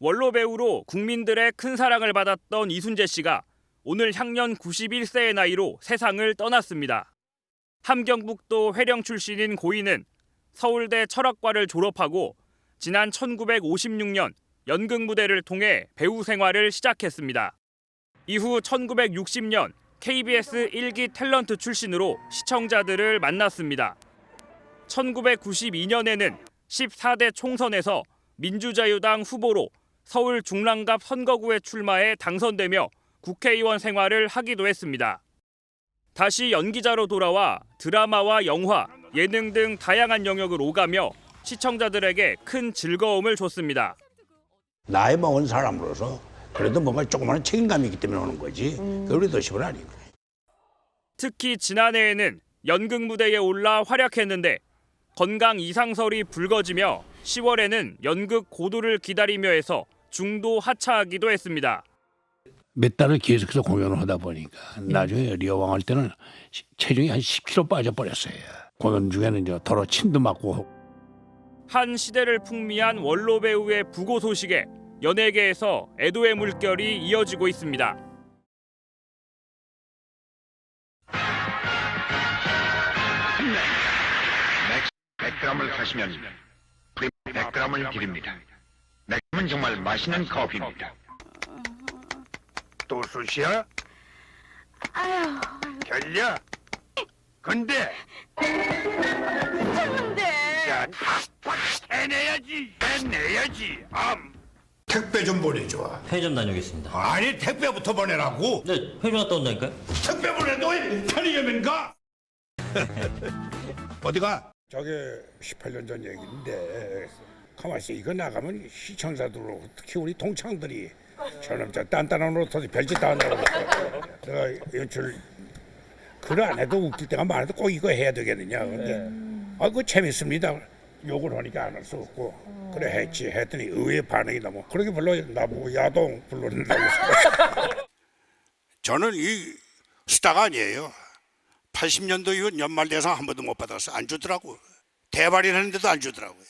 원로 배우로 국민들의 큰 사랑을 받았던 이순재 씨가 오늘 향년 91세의 나이로 세상을 떠났습니다. 함경북도 회령 출신인 고인은 서울대 철학과를 졸업하고 지난 1956년 연극무대를 통해 배우 생활을 시작했습니다. 이후 1960년 KBS 1기 탤런트 출신으로 시청자들을 만났습니다. 1992년에는 14대 총선에서 민주자유당 후보로 서울 중랑갑 선거구에 출마해 당선되며 국회의원 생활을 하기도 했습니다. 다시 연기자로 돌아와 드라마와 영화, 예능 등 다양한 영역을 오가며 시청자들에게 큰 즐거움을 줬습니다. 나이 먹은 사람으로서 그래도 뭔가 조그마한 책임감이 있기 때문에 오는 거지. 그게 더 쉽은 아니고. 특히 지난해에는 연극 무대에 올라 활약했는데 건강 이상설이 불거지며 10월에는 연극 고도를 기다리며에서 중도 하차하기도 했습니다. 몇 달을 계속해서 공연을 하다 보니까 나중에 리어왕 할 때는 체중이 한 10kg 빠져버렸어요. 공연 중에는 이제 더러 침도 맞고. 한 시대를 풍미한 원로 배우의 부고 소식에 연예계에서 애도의 물결이 이어지고 있습니다. 맥주 100g을 하시면 프림 100g을 드립니다. 맥주는 정말 맛있는 커피입니다. 또 쑤시야? 아유, 결려? 근데 야, 팍팍 해내야지. 택배 좀 보내줘. 편의점 다녀오겠습니다. 아니 택배부터 보내라고. 네, 편의점 갔다 온다니까요? 택배 보내도 편의점인가? 어디가? 저게 18년 전 얘기인데 가만있어 이거 나가면 시청자들 특히 우리 동창들이 저놈 저 단단한 옷 어디 별짓 다 한다고 내가 연출 그걸 안 해도 웃길 때가 많아도 꼭 이거 해야 되겠느냐 근데 그거 재밌습니다 욕을 하니까 안 할 수 없고 그래 했더니 의외의 반응이 너무 그러게 별로 나보고 야동 불러낸다고 저는 이 스타가 아니에요. 80년도 이후 연말대상 한 번도 못 받았어. 안 주더라고. 대발이를 했는데도 안 주더라고요.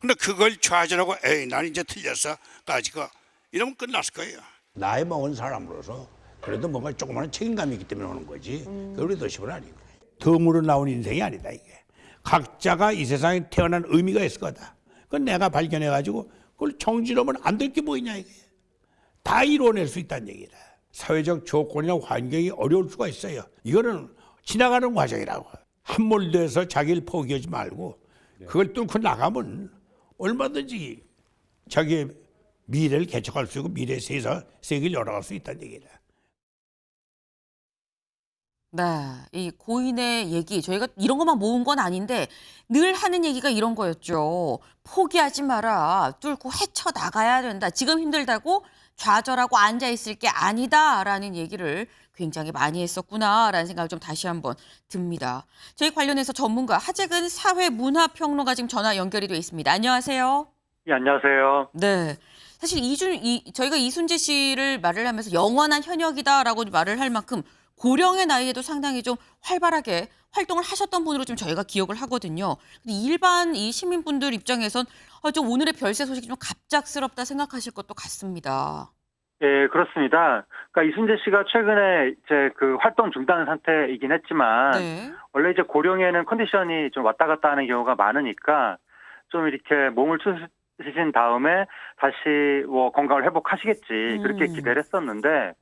근데 그걸 좌절하고 에이 난 이제 틀렸어 까지가 이러면 끝났을 거예요. 나이 먹은 사람으로서 그래도 뭔가 조그마한 책임감이 있기 때문에 오는 거지. 그게 더 쉽은 아니고. 덤으로 나온 인생이 아니다 이게. 각자가 이 세상에 태어난 의미가 있을 거다. 그건 내가 발견해가지고 그걸 정지하면 안 될 게 뭐 있냐 이게. 다 이뤄낼 수 있다는 얘기다. 사회적 조건이나 환경이 어려울 수가 있어요. 이거는 지나가는 과정이라고. 함몰돼서 자기를 포기하지 말고 그걸 뚫고 나가면 얼마든지 자기의 미래를 개척할 수 있고 미래의 세계를 열어갈 수 있다는 얘기다. 네, 이 고인의 얘기 저희가 이런 것만 모은 건 아닌데 늘 하는 얘기가 이런 거였죠. 포기하지 마라. 뚫고 헤쳐 나가야 된다. 지금 힘들다고 좌절하고 앉아있을 게 아니다라는 얘기를 굉장히 많이 했었구나라는 생각을 좀 다시 한번 듭니다. 저희 관련해서 전문가 하재근 사회문화평론가 지금 전화 연결이 돼 있습니다. 안녕하세요. 예, 안녕하세요. 네. 사실 저희가 이순재 씨를 말을 하면서 영원한 현역이다라고 말을 할 만큼 고령의 나이에도 상당히 좀 활발하게 활동을 하셨던 분으로 좀 저희가 기억을 하거든요. 근데 일반 이 시민분들 입장에선 좀 오늘의 별세 소식이 좀 갑작스럽다 생각하실 것도 같습니다. 예, 그렇습니다. 그러니까 이순재 씨가 최근에 이제 그 활동 중단 상태이긴 했지만 네. 원래 이제 고령에는 컨디션이 좀 왔다 갔다 하는 경우가 많으니까 좀 이렇게 몸을 추스신 다음에 다시 뭐 건강을 회복하시겠지 그렇게 기대를 했었는데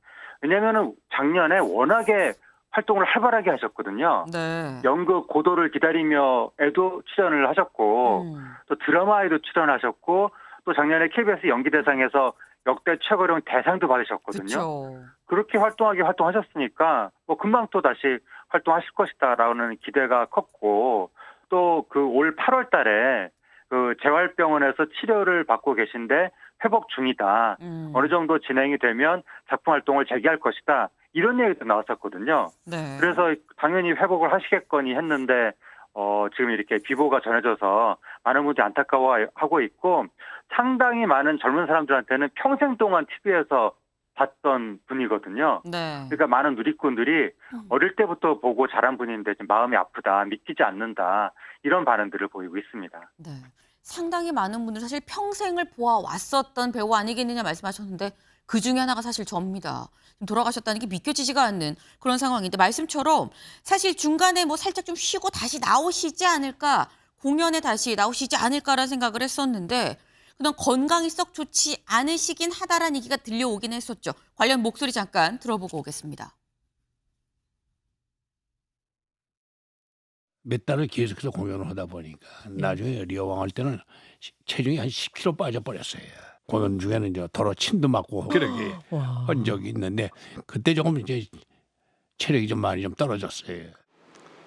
왜냐면은 작년에 워낙에 활동을 활발하게 하셨거든요. 네. 연극 고도를 기다리며에도 출연을 하셨고 또 드라마에도 출연하셨고 또 작년에 KBS 연기대상에서 역대 최고령 대상도 받으셨거든요. 그렇죠. 그렇게 활동하셨으니까 뭐 금방 또 다시 활동하실 것이다라는 기대가 컸고 또 그 올 8월 달에 그 재활병원에서 치료를 받고 계신데 회복 중이다. 어느 정도 진행이 되면 작품 활동을 재개할 것이다. 이런 얘기도 나왔었거든요. 네. 그래서 당연히 회복을 하시겠거니 했는데 지금 이렇게 비보가 전해져서 많은 분들이 안타까워하고 있고 상당히 많은 젊은 사람들한테는 평생 동안 TV에서 봤던 분이거든요. 네. 그러니까 많은 누리꾼들이 어릴 때부터 보고 자란 분인데 좀 마음이 아프다, 믿기지 않는다 이런 반응들을 보이고 있습니다. 네. 상당히 많은 분들 사실 평생을 보아왔었던 배우 아니겠느냐 말씀하셨는데 그 중에 하나가 사실 접니다. 지금 돌아가셨다는 게 믿겨지지가 않는 그런 상황인데 말씀처럼 사실 중간에 뭐 살짝 좀 쉬고 다시 나오시지 않을까, 공연에 다시 나오시지 않을까라는 생각을 했었는데 그냥 건강이 썩 좋지 않으시긴 하다라는 얘기가 들려오긴 했었죠. 관련 목소리 잠깐 들어보고 오겠습니다. 몇 달을 계속해서 공연을 하다 보니까 나중에 리어왕 할 때는 체중이 한 10kg 빠져버렸어요. 공연 중에는 이제 더러 침도 맞고 그렇게 한 적이 있는데 그때 조금 이제 체력이 좀 많이 좀 떨어졌어요.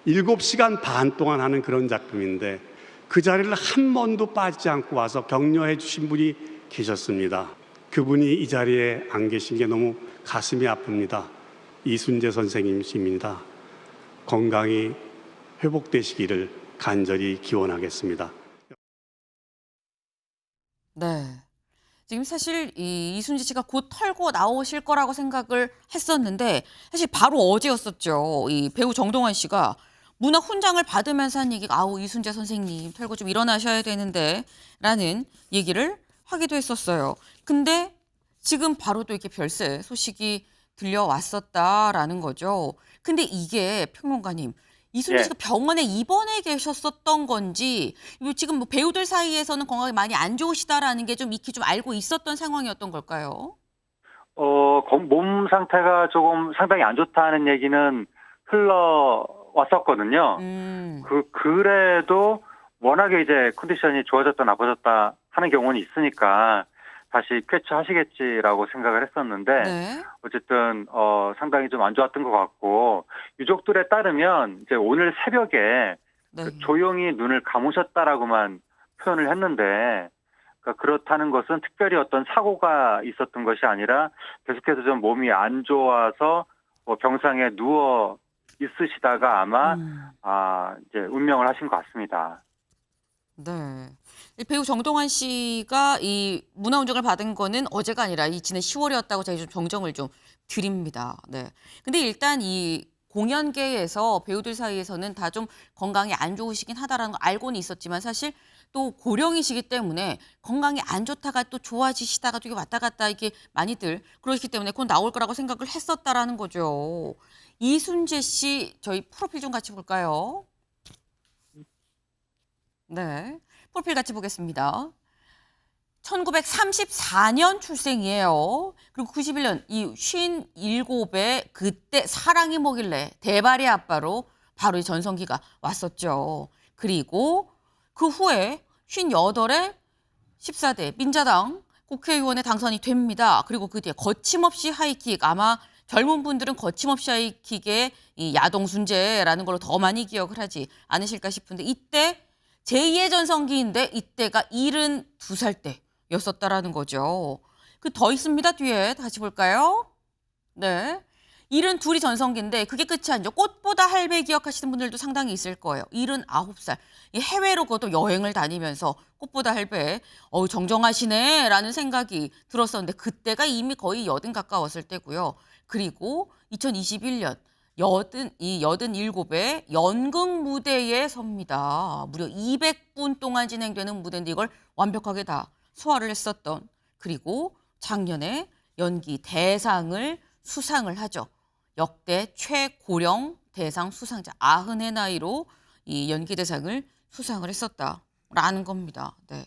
7시간 반 동안 하는 그런 작품인데 그 자리를 한 번도 빠지지 않고 와서 격려해 주신 분이 계셨습니다. 그분이 이 자리에 안 계신 게 너무 가슴이 아픕니다. 이순재 선생님이십니다. 건강히 회복되시기를 간절히 기원하겠습니다. 네. 지금 사실 이순재 씨가 곧 털고 나오실 거라고 생각을 했었는데 사실 바로 어제였었죠. 이 배우 정동환 씨가 문학 훈장을 받으면서 한 얘기가 아우 이순재 선생님 털고 좀 일어나셔야 되는데 라는 얘기를 하기도 했었어요. 근데 지금 바로 또 이렇게 별세 소식이 들려왔었다라는 거죠. 근데 이게 평론가님 이순재 씨가 병원에 입원해 계셨었던 건지 지금 뭐 배우들 사이에서는 건강이 많이 안 좋으시다라는 게 좀 익히 좀 알고 있었던 상황이었던 걸까요? 몸 상태가 조금 상당히 안 좋다는 얘기는 흘러왔었거든요. 그래도 워낙에 이제 컨디션이 좋아졌다 나빠졌다 하는 경우는 있으니까 다시 쾌차하시겠지라고 생각을 했었는데 네. 어쨌든 상당히 좀 안 좋았던 것 같고 유족들에 따르면 이제 오늘 새벽에 네. 조용히 눈을 감으셨다라고만 표현을 했는데 그러니까 그렇다는 것은 특별히 어떤 사고가 있었던 것이 아니라 계속해서 좀 몸이 안 좋아서 병상에 누워 있으시다가 아마 이제 운명을 하신 것 같습니다. 네. 이 배우 정동환 씨가 이 문화훈장을 받은 거는 어제가 아니라 이 지난 10월이었다고 제가 좀 정정을 좀 드립니다. 네. 근데 일단 이 공연계에서 배우들 사이에서는 다 좀 건강이 안 좋으시긴 하다라는 거 알고는 있었지만 사실 또 고령이시기 때문에 건강이 안 좋다가 또 좋아지시다가 또 이게 왔다 갔다 이게 많이들 그러시기 때문에 곧 나올 거라고 생각을 했었다라는 거죠. 이순재 씨 저희 프로필 좀 같이 볼까요? 네. 프로필 같이 보겠습니다. 1934년 출생이에요. 그리고 91년 이 57에 그때 사랑이 뭐길래 대발이 아빠로 바로 이 전성기가 왔었죠. 그리고 그 후에 58에 14대 민자당 국회의원에 당선이 됩니다. 그리고 그 뒤에 거침없이 하이킥 아마 젊은 분들은 거침없이 하이킥의 이 야동순재라는 걸로 더 많이 기억을 하지 않으실까 싶은데 이때 제2의 전성기인데 이때가 72살 때였었다라는 거죠. 그 더 있습니다. 뒤에 다시 볼까요? 네. 72이 전성기인데 그게 끝이 아니죠. 꽃보다 할배 기억하시는 분들도 상당히 있을 거예요. 79살. 해외로 그것도 여행을 다니면서 꽃보다 할배 정정하시네 라는 생각이 들었었는데 그때가 이미 거의 80 가까웠을 때고요. 그리고 2021년 87의 연극 무대에 섭니다. 무려 200분 동안 진행되는 무대인데 이걸 완벽하게 다 소화를 했었던 그리고 작년에 연기 대상을 수상을 하죠. 역대 최고령 대상 수상자 90의 나이로 이 연기 대상을 수상을 했었다라는 겁니다. 네.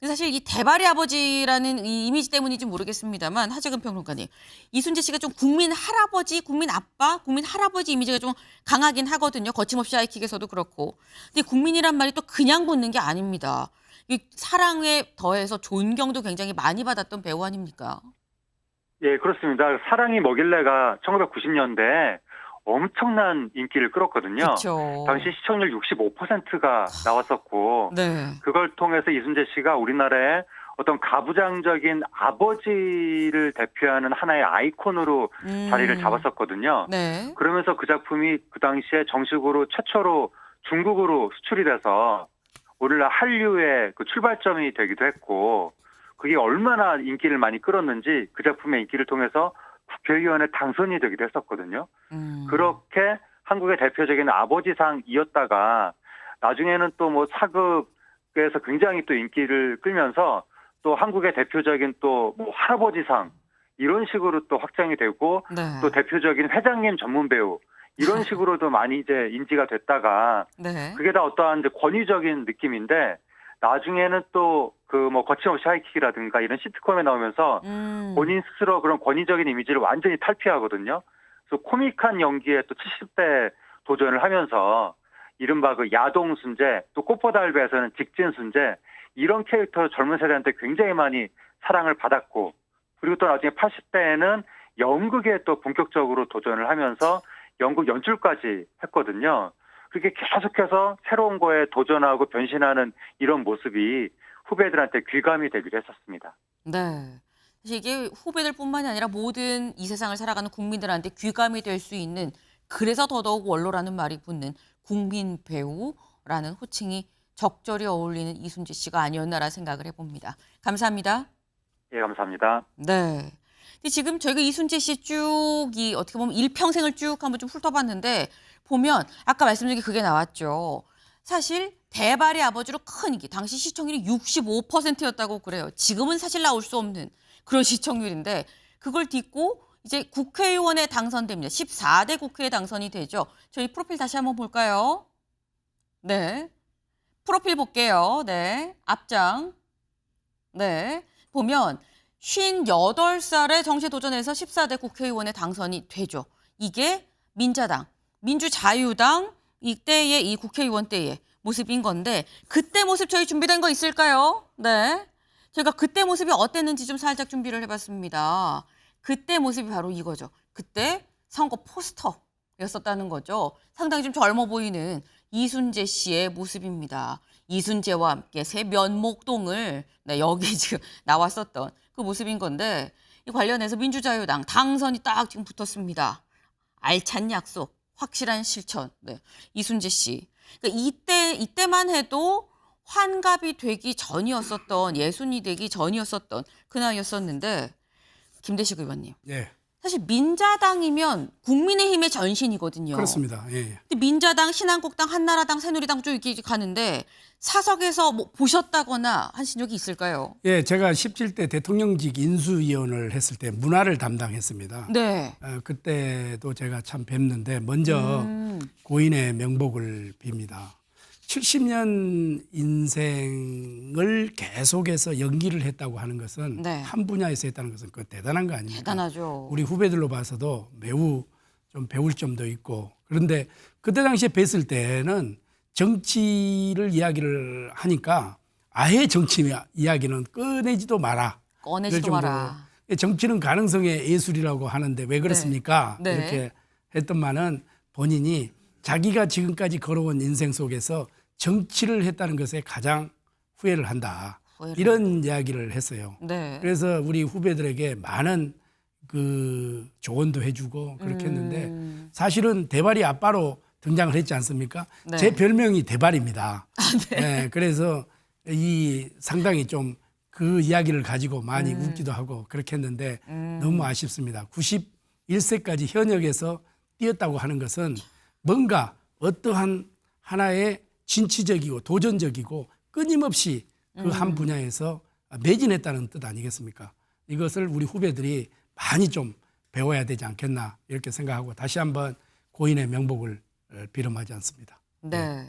사실 이 대발의 아버지라는 이 이미지 때문인지 모르겠습니다만 하재근 평론가님 이순재 씨가 좀 국민 할아버지, 국민 아빠, 국민 할아버지 이미지가 좀 강하긴 하거든요. 거침없이 하이킥에서도 그렇고. 근데 국민이란 말이 또 그냥 붙는 게 아닙니다. 이 사랑에 더해서 존경도 굉장히 많이 받았던 배우 아닙니까? 예, 그렇습니다. 사랑이 뭐길래가 1990년대에 엄청난 인기를 끌었거든요. 그렇죠. 당시 시청률 65%가 나왔었고 네. 그걸 통해서 이순재 씨가 우리나라의 어떤 가부장적인 아버지를 대표하는 하나의 아이콘으로 자리를 잡았었거든요. 네. 그러면서 그 작품이 그 당시에 정식으로 최초로 중국으로 수출이 돼서 오늘날 한류의 그 출발점이 되기도 했고 그게 얼마나 인기를 많이 끌었는지 그 작품의 인기를 통해서 국회의원에 당선이 되기도 했었거든요. 그렇게 한국의 대표적인 아버지상이었다가 나중에는 또 뭐 사극 한국에서 굉장히 또 인기를 끌면서 또 한국의 대표적인 또 뭐 할아버지상 이런 식으로 또 확장이 되고 네. 또 대표적인 회장님 전문 배우 이런 식으로도 많이 이제 인지가 됐다가 네. 그게 다 어떠한 이제 권위적인 느낌인데 나중에는 또 그 뭐 거침없이 하이킥이라든가 이런 시트콤에 나오면서 본인 스스로 그런 권위적인 이미지를 완전히 탈피하거든요. 그래서 코믹한 연기에 또 70대 도전을 하면서 이른바 그 야동 순재 또 꽃보달배에서는 직진 순재 이런 캐릭터로 젊은 세대한테 굉장히 많이 사랑을 받았고 그리고 또 나중에 80대에는 연극에 또 본격적으로 도전을 하면서 연극 연출까지 했거든요. 그렇게 계속해서 새로운 거에 도전하고 변신하는 이런 모습이 후배들한테 귀감이 되기도 했었습니다. 네. 사실 이게 후배들뿐만이 아니라 모든 이 세상을 살아가는 국민들한테 귀감이 될 수 있는 그래서 더더욱 원로라는 말이 붙는 국민 배우라는 호칭이 적절히 어울리는 이순재 씨가 아니었나라 생각을 해봅니다. 감사합니다. 예, 감사합니다. 네. 근데 지금 저희가 이순재 씨 쭉이 어떻게 보면 일평생을 쭉 한번 좀 훑어봤는데 보면 아까 말씀드린 게 그게 나왔죠. 사실 대발의 아버지로 큰 인기, 당시 시청률이 65%였다고 그래요. 지금은 사실 나올 수 없는 그런 시청률인데 그걸 딛고 이제 국회의원에 당선됩니다. 14대 국회에 당선이 되죠. 저희 프로필 다시 한번 볼까요? 네. 프로필 볼게요. 네. 앞장. 네. 보면 58살에 정치 도전해서 14대 국회의원에 당선이 되죠. 이게 민자당, 민주자유당 이때의 이 국회의원 때의 모습인 건데 그때 모습 저희 준비된 거 있을까요? 네. 제가 그때 모습이 어땠는지 좀 살짝 준비를 해봤습니다. 그때 모습이 바로 이거죠. 그때 선거 포스터였었다는 거죠. 상당히 좀 젊어 보이는 이순재 씨의 모습입니다. 이순재와 함께 새 면목동을 네, 여기 지금 나왔었던 그 모습인 건데 이 관련해서 민주자유당 당선이 딱 지금 붙었습니다. 알찬 약속, 확실한 실천. 네, 이순재 씨. 그러니까 이때만 해도 환갑이 되기 전이었었던 예순이 되기 전이었었던 그 나이였었는데 김대식 의원님. 예. 사실 민자당이면 국민의힘의 전신이거든요. 그렇습니다. 예. 근데 민자당, 신한국당, 한나라당, 새누리당 쭉 이렇게 가는데 사석에서 뭐 보셨다거나 하신 적이 있을까요? 예, 제가 17대 대통령직 인수위원을 했을 때 문화를 담당했습니다. 네. 그때도 제가 참 뵙는데 먼저 고인의 명복을 빕니다. 70년 인생을 계속해서 연기를 했다고 하는 것은 네. 한 분야에서 했다는 것은 그 대단한 거 아닙니까? 대단하죠. 우리 후배들로 봐서도 매우 좀 배울 점도 있고 그런데 그때 당시에 뵀을 때는 정치를 이야기를 하니까 아예 정치 이야기는 꺼내지도 마라. 꺼내지도 이럴 정도로 마라. 정치는 가능성의 예술이라고 하는데 왜 그렇습니까? 네. 이렇게 했더만은 본인이 자기가 지금까지 걸어온 인생 속에서 정치를 했다는 것에 가장 후회를 한다. 이런 이야기를 했어요. 네. 그래서 우리 후배들에게 많은 그 조언도 해주고 그렇게 했는데 사실은 대발이 아빠로 등장을 했지 않습니까? 네. 제 별명이 대발입니다. 네, 그래서 이 상당히 좀 그 이야기를 가지고 많이 웃기도 하고 그렇게 했는데 너무 아쉽습니다. 91세까지 현역에서 뛰었다고 하는 것은 뭔가 어떠한 하나의 진취적이고 도전적이고 끊임없이 그 한 분야에서 매진했다는 뜻 아니겠습니까? 이것을 우리 후배들이 많이 좀 배워야 되지 않겠나 이렇게 생각하고 다시 한번 고인의 명복을 비름하지 않습니다. 네.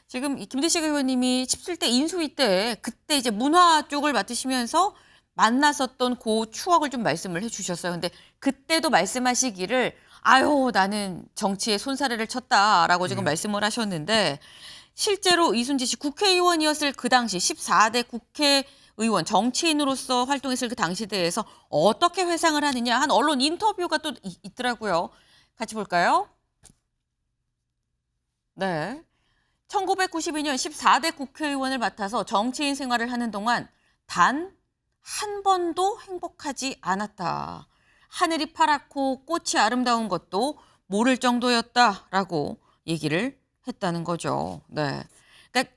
지금 이 김대식 의원님이 17대 인수위 때 그때 이제 문화 쪽을 맡으시면서 만났었던 그 추억을 좀 말씀을 해주셨어요. 근데 그때도 말씀하시기를 아유 나는 정치에 손사래를 쳤다라고 지금 말씀을 하셨는데 실제로 이순재 씨 국회의원이었을 그 당시 14대 국회의원 정치인으로서 활동했을 그 당시에 대해서 어떻게 회상을 하느냐 한 언론 인터뷰가 또 있더라고요. 같이 볼까요? 네. 1992년 14대 국회의원을 맡아서 정치인 생활을 하는 동안 단 한 번도 행복하지 않았다. 하늘이 파랗고 꽃이 아름다운 것도 모를 정도였다라고 얘기를 했다는 거죠. 네. 그러니까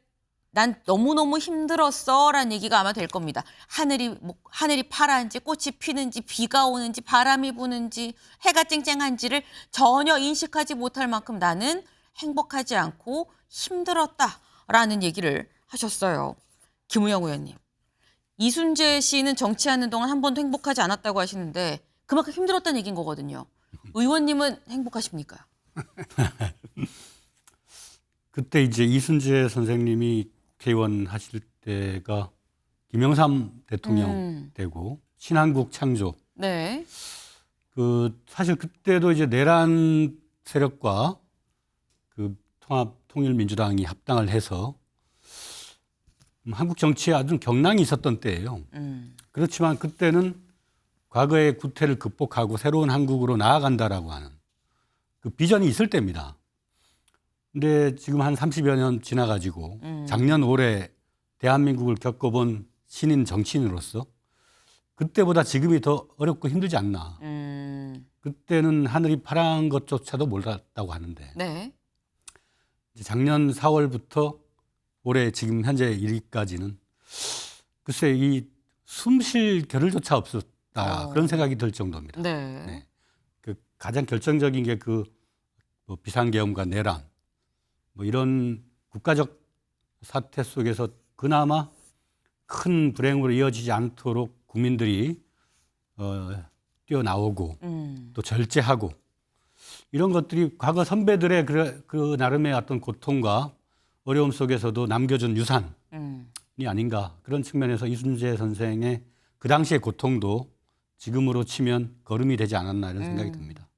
난 너무너무 힘들었어라는 얘기가 아마 될 겁니다. 하늘이 파란지 꽃이 피는지 비가 오는지 바람이 부는지 해가 쨍쨍한지를 전혀 인식하지 못할 만큼 나는 행복하지 않고 힘들었다라는 얘기를 하셨어요. 김우영 의원님, 이순재 씨는 정치하는 동안 한 번도 행복하지 않았다고 하시는데 그만큼 힘들었다는 얘기인 거거든요. 의원님은 행복하십니까? 그때 이제 이순재 선생님이 국회의원 하실 때가 김영삼 대통령 되고 신한국 창조. 네. 그 사실 그때도 이제 내란 세력과 그 통합통일민주당이 합당을 해서 한국 정치에 아주 경랑이 있었던 때예요. 그렇지만 그때는 과거의 구태를 극복하고 새로운 한국으로 나아간다라고 하는 그 비전이 있을 때입니다. 근데 지금 한 30여 년 지나가지고 작년 올해 대한민국을 겪어본 신인 정치인으로서 그때보다 지금이 더 어렵고 힘들지 않나. 그때는 하늘이 파란 것조차도 몰랐다고 하는데 네. 이제 작년 4월부터 올해 지금 현재 일기까지는 글쎄 이 숨쉴 겨를조차 없었다 그런 생각이 들 정도입니다. 네. 네. 그 가장 결정적인 게 그 뭐 비상계엄과 내란 뭐 이런 국가적 사태 속에서 그나마 큰 불행으로 이어지지 않도록 국민들이 뛰어나오고 또 절제하고 이런 것들이 과거 선배들의 그 나름의 어떤 고통과 어려움 속에서도 남겨준 유산이 아닌가 그런 측면에서 이순재 선생의 그 당시의 고통도 지금으로 치면 거름이 되지 않았나 이런 생각이 듭니다.